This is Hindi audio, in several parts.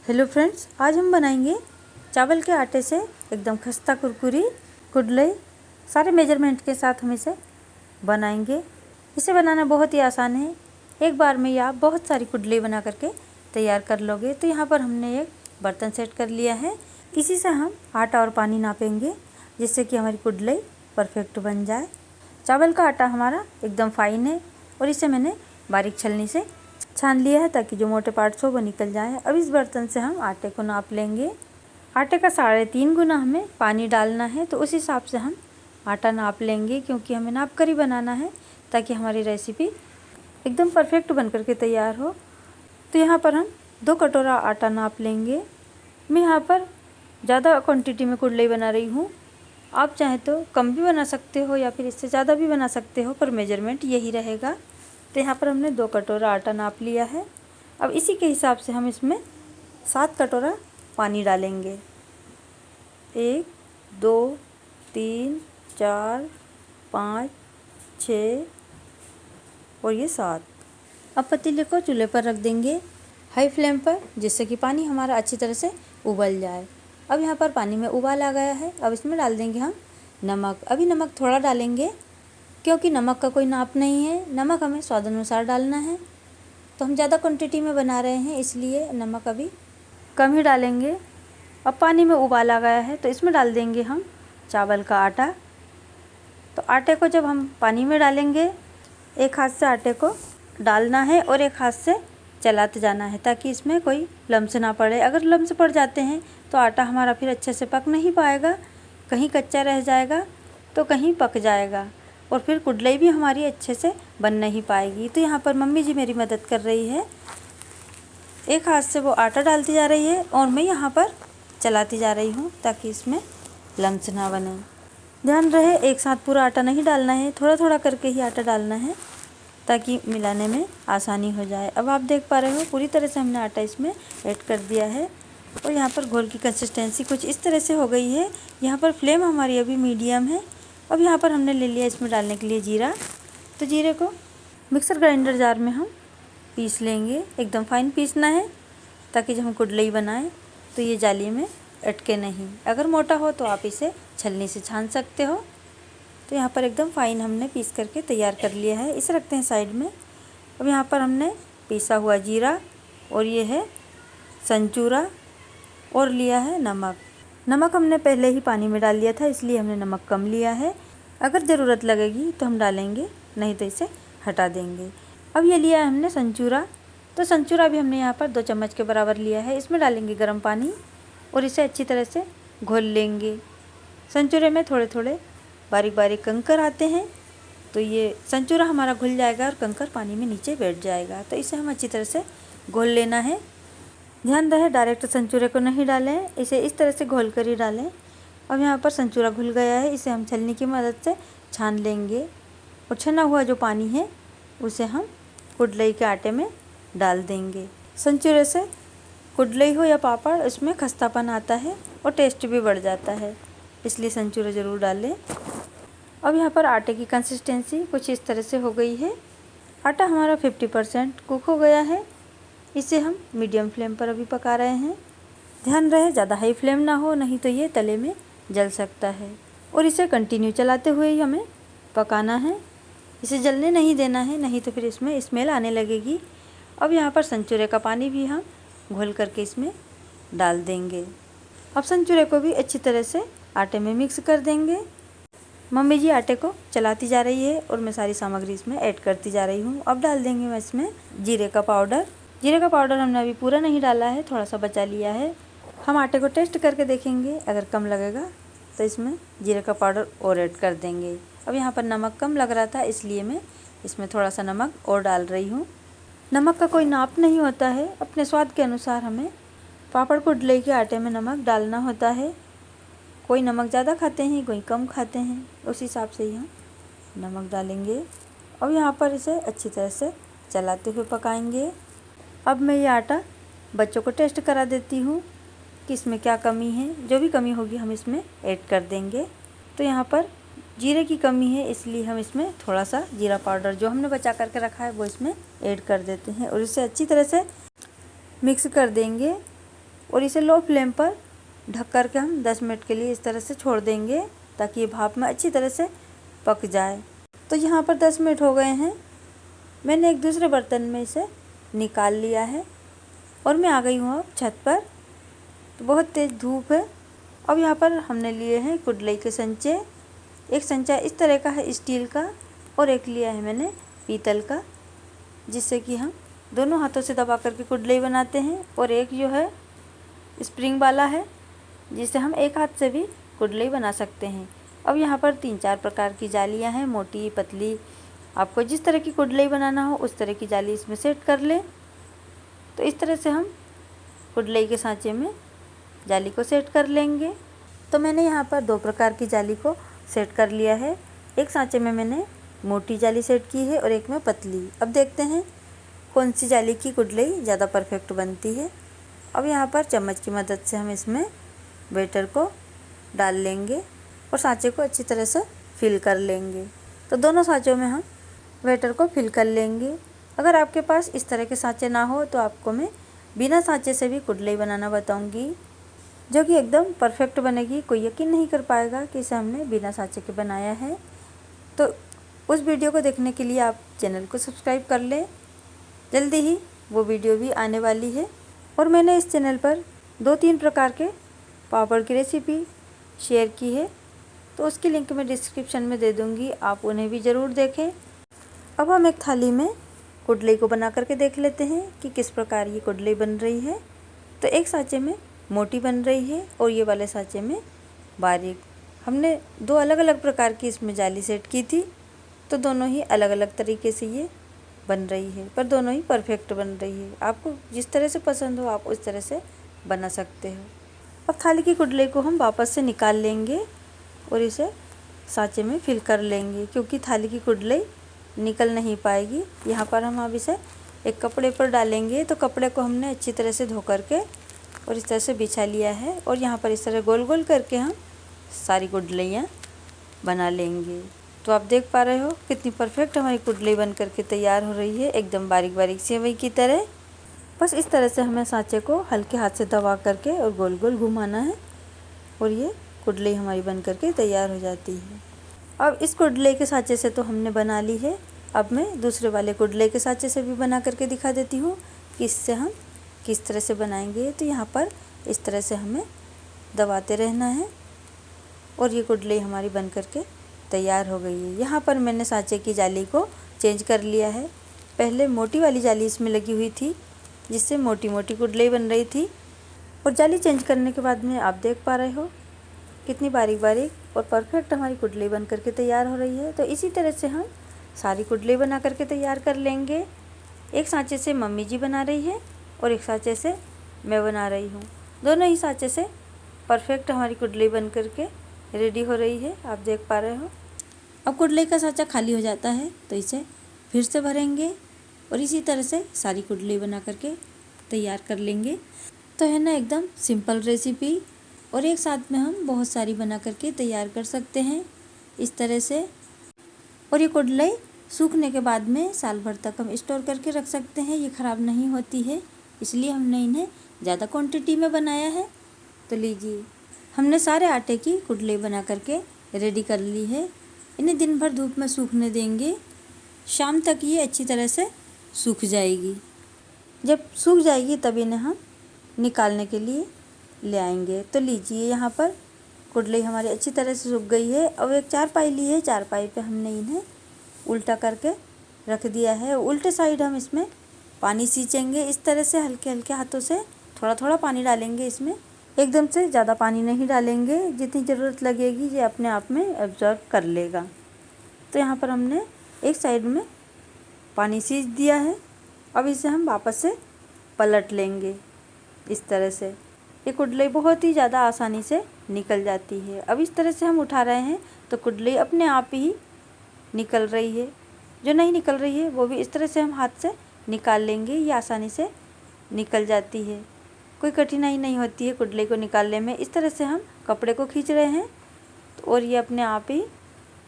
हेलो फ्रेंड्स, आज हम बनाएंगे चावल के आटे से एकदम खस्ता कुरकुरी कुडलई। सारे मेजरमेंट के साथ हम इसे बनाएंगे। इसे बनाना बहुत ही आसान है। एक बार में आप बहुत सारी कुडलई बना करके तैयार कर लोगे। तो यहाँ पर हमने एक बर्तन सेट कर लिया है। इसी से हम आटा और पानी नापेंगे जिससे कि हमारी कुडलई परफेक्ट बन जाए। चावल का आटा हमारा एकदम फाइन है और इसे मैंने बारीक छलनी से छान लिया है ताकि जो मोटे पार्ट्स हो वो निकल जाए। अब इस बर्तन से हम आटे को नाप लेंगे। आटे का 3.5 गुना हमें पानी डालना है, तो उस हिसाब से हम आटा नाप लेंगे क्योंकि हमें नाप कर ही बनाना है ताकि हमारी रेसिपी एकदम परफेक्ट बन करके तैयार हो। तो यहाँ पर हम 2 कटोरा आटा नाप लेंगे। मैं यहाँ पर ज़्यादा क्वान्टिटी में कुडलई बना रही हूँ। आप चाहें तो कम भी बना सकते हो या फिर इससे ज़्यादा भी बना सकते हो, पर मेजरमेंट यही रहेगा। तो यहाँ पर हमने 2 कटोरा आटा नाप लिया है। अब इसी के हिसाब से हम इसमें 7 कटोरा पानी डालेंगे। 1 2 3 4 5 6 और ये 7। अब पतीले को चूल्हे पर रख देंगे हाई फ्लेम पर, जिससे कि पानी हमारा अच्छी तरह से उबल जाए। अब यहाँ पर पानी में उबाल आ गया है। अब इसमें डाल देंगे हम नमक। अभी नमक थोड़ा डालेंगे क्योंकि नमक का कोई नाप नहीं है। नमक हमें स्वाद अनुसार डालना है। तो हम ज़्यादा क्वांटिटी में बना रहे हैं इसलिए नमक अभी कम ही डालेंगे। अब पानी में उबाल आ गया है तो इसमें डाल देंगे हम चावल का आटा। तो आटे को जब हम पानी में डालेंगे, एक हाथ से आटे को डालना है और एक हाथ से चलाते जाना है ताकि इसमें कोई लम्स ना पड़े। अगर लम्स पड़ जाते हैं तो आटा हमारा फिर अच्छे से पक नहीं पाएगा, कहीं कच्चा रह जाएगा तो कहीं पक जाएगा और फिर कुडलई भी हमारी अच्छे से बन नहीं पाएगी। तो यहाँ पर मम्मी जी मेरी मदद कर रही है। एक हाथ से वो आटा डालती जा रही है और मैं यहाँ पर चलाती जा रही हूँ ताकि इसमें लम्स ना बने। ध्यान रहे एक साथ पूरा आटा नहीं डालना है, थोड़ा थोड़ा करके ही आटा डालना है ताकि मिलाने में आसानी हो जाए। अब आप देख पा रहे हो पूरी तरह से हमने आटा इसमें ऐड कर दिया है और यहाँ पर घोल की कंसिस्टेंसी कुछ इस तरह से हो गई है। यहाँ पर फ्लेम हमारी अभी मीडियम है। अब यहाँ पर हमने ले लिया इसमें डालने के लिए जीरा। तो जीरे को मिक्सर ग्राइंडर जार में हम पीस लेंगे। एकदम फाइन पीसना है ताकि जब हम कुडलई बनाएं तो ये जाली में अटके नहीं। अगर मोटा हो तो आप इसे छलनी से छान सकते हो। तो यहाँ पर एकदम फाइन हमने पीस करके तैयार कर लिया है। इसे रखते हैं साइड में। अब यहाँ पर हमने पीसा हुआ जीरा और ये है संचूरा और लिया है नमक। नमक हमने पहले ही पानी में डाल लिया था इसलिए हमने नमक कम लिया है। अगर ज़रूरत लगेगी तो हम डालेंगे, नहीं तो इसे हटा देंगे। अब ये लिया है हमने संचूरा। तो संचूरा भी हमने यहाँ पर 2 चम्मच के बराबर लिया है। इसमें डालेंगे गर्म पानी और इसे अच्छी तरह से घोल लेंगे। संचूरे में थोड़े थोड़े बारीक बारीक कंकर आते हैं, तो ये संचूरा हमारा घुल जाएगा और कंकर पानी में नीचे बैठ जाएगा। तो इसे हम अच्छी तरह से घोल लेना है। ध्यान रहे डायरेक्ट संचूरे को नहीं डालें, इसे इस तरह से घोल कर ही डालें। अब यहाँ पर संचूरा घुल गया है, इसे हम छलनी की मदद से छान लेंगे और छना हुआ जो पानी है उसे हम कुडलई के आटे में डाल देंगे। संचूरे से कुडलई हो या पापड़, उसमें खस्तापन आता है और टेस्ट भी बढ़ जाता है, इसलिए संचूरा ज़रूर डालें। अब यहाँ पर आटे की कंसिस्टेंसी कुछ इस तरह से हो गई है। आटा हमारा 50% कुक हो गया है। इसे हम मीडियम फ्लेम पर अभी पका रहे हैं। ध्यान रहे ज़्यादा हाई फ्लेम ना हो, नहीं तो ये तले में जल सकता है। और इसे कंटिन्यू चलाते हुए ही हमें पकाना है, इसे जलने नहीं देना है, नहीं तो फिर इसमें स्मेल आने लगेगी। अब यहाँ पर संचूरे का पानी भी हम घोल करके इसमें डाल देंगे। अब संचूरे को भी अच्छी तरह से आटे में मिक्स कर देंगे। मम्मी जी आटे को चलाती जा रही है और मैं सारी सामग्री इसमें ऐड करती जा रही हूँ। अब डाल देंगे मैं इसमें जीरे का पाउडर। जीरे का पाउडर हमने अभी पूरा नहीं डाला है, थोड़ा सा बचा लिया है। हम आटे को टेस्ट करके देखेंगे, अगर कम लगेगा तो इसमें जीरे का पाउडर और ऐड कर देंगे। अब यहाँ पर नमक कम लग रहा था इसलिए मैं इसमें थोड़ा सा नमक और डाल रही हूँ। नमक का कोई नाप नहीं होता है, अपने स्वाद के अनुसार हमें पापड़ कुडलई के आटे में नमक डालना होता है। कोई नमक ज़्यादा खाते हैं, कोई कम खाते हैं, उस हिसाब से ही हम नमक डालेंगे। अब यहाँ पर इसे अच्छी तरह से चलाते हुए पकाएंगे। अब मैं ये आटा बच्चों को टेस्ट करा देती हूँ कि इसमें क्या कमी है। जो भी कमी होगी हम इसमें ऐड कर देंगे। तो यहाँ पर जीरे की कमी है इसलिए हम इसमें थोड़ा सा जीरा पाउडर जो हमने बचा करके रखा है वो इसमें ऐड कर देते हैं और इसे अच्छी तरह से मिक्स कर देंगे। और इसे लो फ्लेम पर ढक कर के हम 10 मिनट के लिए इस तरह से छोड़ देंगे ताकि ये भाप में अच्छी तरह से पक जाए। तो यहाँ पर 10 मिनट हो गए हैं। मैंने एक दूसरे बर्तन में इसे निकाल लिया है और मैं आ गई हूँ अब छत पर। तो बहुत तेज़ धूप है। अब यहाँ पर हमने लिए हैं कुडलई के संचे। एक संचा इस तरह का है स्टील का और एक लिया है मैंने पीतल का, जिससे कि हम दोनों हाथों से दबा करके कुडलई बनाते हैं। और एक जो है स्प्रिंग वाला है, जिससे हम एक हाथ से भी कुडलई बना सकते हैं। अब यहाँ पर 3-4 प्रकार की जालियाँ हैं, मोटी पतली। आपको जिस तरह की कुडलई बनाना हो उस तरह की जाली इसमें सेट कर लें। तो इस तरह से हम कुडलई के सांचे में जाली को सेट कर लेंगे। तो मैंने यहाँ पर 2 प्रकार की जाली को सेट कर लिया है। एक सांचे में मैंने मोटी जाली सेट की है और एक में पतली। अब देखते हैं कौन सी जाली की कुडलई ज़्यादा परफेक्ट बनती है। अब यहाँ पर चम्मच की मदद से हम इसमें बैटर को डाल लेंगे और सांचे को अच्छी तरह से फिल कर लेंगे। तो दोनों सांचों में हम बैटर को फिल कर लेंगे। अगर आपके पास इस तरह के सांचे ना हो तो आपको मैं बिना सांचे से भी कुडलई बनाना बताऊंगी, जो कि एकदम परफेक्ट बनेगी। कोई यकीन नहीं कर पाएगा कि इसे हमने बिना सांचे के बनाया है। तो उस वीडियो को देखने के लिए आप चैनल को सब्सक्राइब कर लें। जल्दी ही वो वीडियो भी आने वाली है। और मैंने इस चैनल पर 2-3 प्रकार के पापड़ की रेसिपी शेयर की है, तो उसकी लिंक मैं डिस्क्रिप्शन में दे दूँगी, आप उन्हें भी ज़रूर देखें। अब हम एक थाली में कुडलई को बना करके देख लेते हैं कि किस प्रकार ये कुडलई बन रही है। तो एक सांचे में मोटी बन रही है और ये वाले सांचे में बारीक। हमने 2 अलग अलग प्रकार की इसमें जाली सेट की थी, तो दोनों ही अलग अलग तरीके से ये बन रही है, पर दोनों ही परफेक्ट बन रही है। आपको जिस तरह से पसंद हो आप उस तरह से बना सकते हो। अब थाली की कुडलई को हम वापस से निकाल लेंगे और इसे सांचे में फिल कर लेंगे, क्योंकि थाली की कुडलई निकल नहीं पाएगी। यहाँ पर हम अब इसे एक कपड़े पर डालेंगे। तो कपड़े को हमने अच्छी तरह से धो करके और इस तरह से बिछा लिया है और यहाँ पर इस तरह गोल गोल करके हम सारी कुडलइयाँ बना लेंगे। तो आप देख पा रहे हो कितनी परफेक्ट हमारी कुडलई बन करके तैयार हो रही है, एकदम बारीक बारीक सेवई की तरह। बस इस तरह से हमें सांचे को हल्के हाथ से दबा करके और गोल गोल घुमाना है और ये कुडलई हमारी बन करके तैयार हो जाती है। अब इस कुडलई के सांचे से तो हमने बना ली है। अब मैं दूसरे वाले कुडलई के सांचे से भी बना करके दिखा देती हूँ कि इससे हम किस तरह से बनाएंगे। तो यहाँ पर इस तरह से हमें दबाते रहना है और ये कुडलई हमारी बन करके तैयार हो गई है। यहाँ पर मैंने सांचे की जाली को चेंज कर लिया है। पहले मोटी वाली जाली इसमें लगी हुई थी, जिससे मोटी मोटी कुडलई बन रही थी, और जाली चेंज करने के बाद में आप देख पा रहे हो कितनी बारीक बारीक और परफेक्ट हमारी कुडलई बन करके तैयार हो रही है। तो इसी तरह से हम सारी कुडलई बना करके तैयार कर लेंगे। एक सांचे से मम्मी जी बना रही है और एक सांचे से मैं बना रही हूँ। दोनों ही सांचे से परफेक्ट हमारी कुडलई बन करके रेडी हो रही है, आप देख पा रहे हो। अब कुडलई का सांचा खाली हो जाता है तो इसे फिर से भरेंगे और इसी तरह से सारी कुडलई बना करके तैयार कर लेंगे। तो है ना एकदम सिंपल रेसिपी, और एक साथ में हम बहुत सारी बना करके तैयार कर सकते हैं इस तरह से। और ये कुडलई सूखने के बाद में साल भर तक हम स्टोर करके रख सकते हैं, ये ख़राब नहीं होती है, इसलिए हमने इन्हें ज़्यादा क्वांटिटी में बनाया है। तो लीजिए, हमने सारे आटे की कुडलई बना करके रेडी कर ली है। इन्हें दिन भर धूप में सूखने देंगे, शाम तक ये अच्छी तरह से सूख जाएगी। जब सूख जाएगी तब इन्हें हम निकालने के लिए ले आएंगे। तो लीजिए, यहाँ पर कुडलई हमारी अच्छी तरह से सूख गई है। अब एक चारपाई ली है, चारपाई पे हमने इन्हें उल्टा करके रख दिया है। उल्टे साइड हम इसमें पानी सींचेंगे इस तरह से, हल्के हल्के हाथों से थोड़ा थोड़ा पानी डालेंगे इसमें, एकदम से ज़्यादा पानी नहीं डालेंगे। जितनी ज़रूरत लगेगी ये अपने आप में एब्जॉर्ब कर लेगा। तो यहाँ पर हमने एक साइड में पानी सींच दिया है। अब इसे हम वापस से पलट लेंगे इस तरह से। ये कुडलई बहुत ही ज़्यादा आसानी से निकल जाती है। अब इस तरह से हम उठा रहे हैं तो कुडलई अपने आप ही निकल रही है। जो नहीं निकल रही है वो भी इस तरह से हम हाथ से निकाल लेंगे, ये आसानी से निकल जाती है, कोई कठिनाई नहीं होती है कुडलई को निकालने में। इस तरह से हम कपड़े को खींच रहे हैं तो और ये अपने आप ही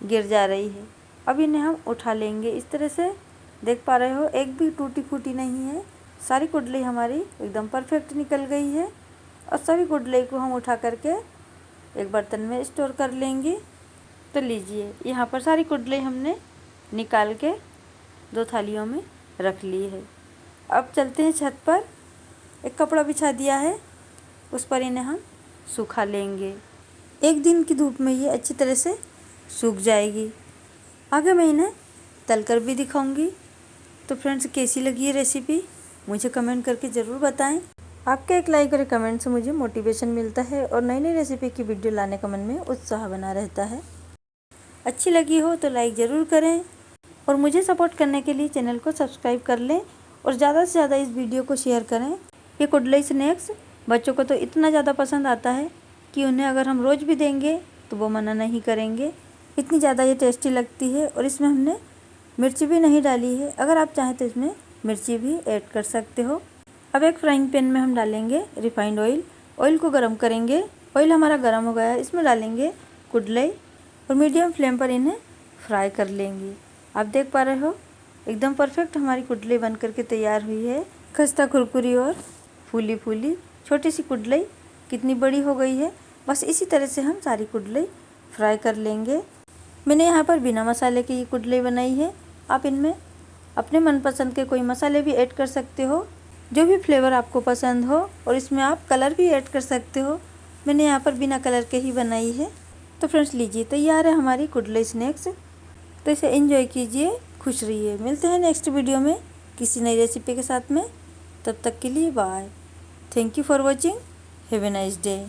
गिर जा रही है। अब इन्हें हम उठा लेंगे इस तरह से, देख पा रहे हो एक भी टूटी फूटी नहीं है। सारी कुडलई हमारी एकदम परफेक्ट निकल गई है। और सभी गुडलई को हम उठा करके एक बर्तन में स्टोर कर लेंगे। तो लीजिए, यहाँ पर सारी गुडलई हमने निकाल के 2 थालियों में रख ली है। अब चलते हैं छत पर। एक कपड़ा बिछा दिया है, उस पर इन्हें हम सुखा लेंगे। 1 दिन की धूप में ये अच्छी तरह से सूख जाएगी। आगे मैं इन्हें तलकर भी दिखाऊंगी। तो फ्रेंड्स, कैसी लगी ये रेसिपी मुझे कमेंट करके ज़रूर बताएं। आपके एक लाइक और कमेंट से मुझे मोटिवेशन मिलता है और नई नई रेसिपी की वीडियो लाने का मन में उत्साह बना रहता है। अच्छी लगी हो तो लाइक ज़रूर करें और मुझे सपोर्ट करने के लिए चैनल को सब्सक्राइब कर लें और ज़्यादा से ज़्यादा इस वीडियो को शेयर करें। ये गुडलई स्नैक्स बच्चों को तो इतना ज़्यादा पसंद आता है कि उन्हें अगर हम रोज़ भी देंगे तो वो मना नहीं करेंगे। इतनी ज़्यादा ये टेस्टी लगती है और इसमें हमने मिर्ची भी नहीं डाली है। अगर आप चाहें तो इसमें मिर्ची भी ऐड कर सकते हो। अब एक फ्राइंग पैन में हम डालेंगे रिफाइंड ऑयल। ऑयल को गर्म करेंगे। ऑयल हमारा गर्म हो गया है, इसमें डालेंगे गुडलई और मीडियम फ्लेम पर इन्हें फ्राई कर लेंगे। आप देख पा रहे हो एकदम परफेक्ट हमारी गुडलई बन करके तैयार हुई है। खस्ता कुरकुरी और फूली फूली छोटी सी गुडलई कितनी बड़ी हो गई है। बस इसी तरह से हम सारी गुडलई फ्राई कर लेंगे। मैंने यहाँ पर बिना मसाले की ये गुडलई बनाई है। आप इनमें अपने मनपसंद के कोई मसाले भी ऐड कर सकते हो, जो भी फ्लेवर आपको पसंद हो, और इसमें आप कलर भी ऐड कर सकते हो। मैंने यहाँ पर बिना कलर के ही बनाई है। तो फ्रेंड्स लीजिए, तैयार है हमारी गुडलई स्नैक्स। तो इसे एंजॉय कीजिए, खुश रहिए। मिलते हैं नेक्स्ट वीडियो में किसी नई रेसिपी के साथ में। तब तक के लिए bye. Thank you for watching. Have a nice day.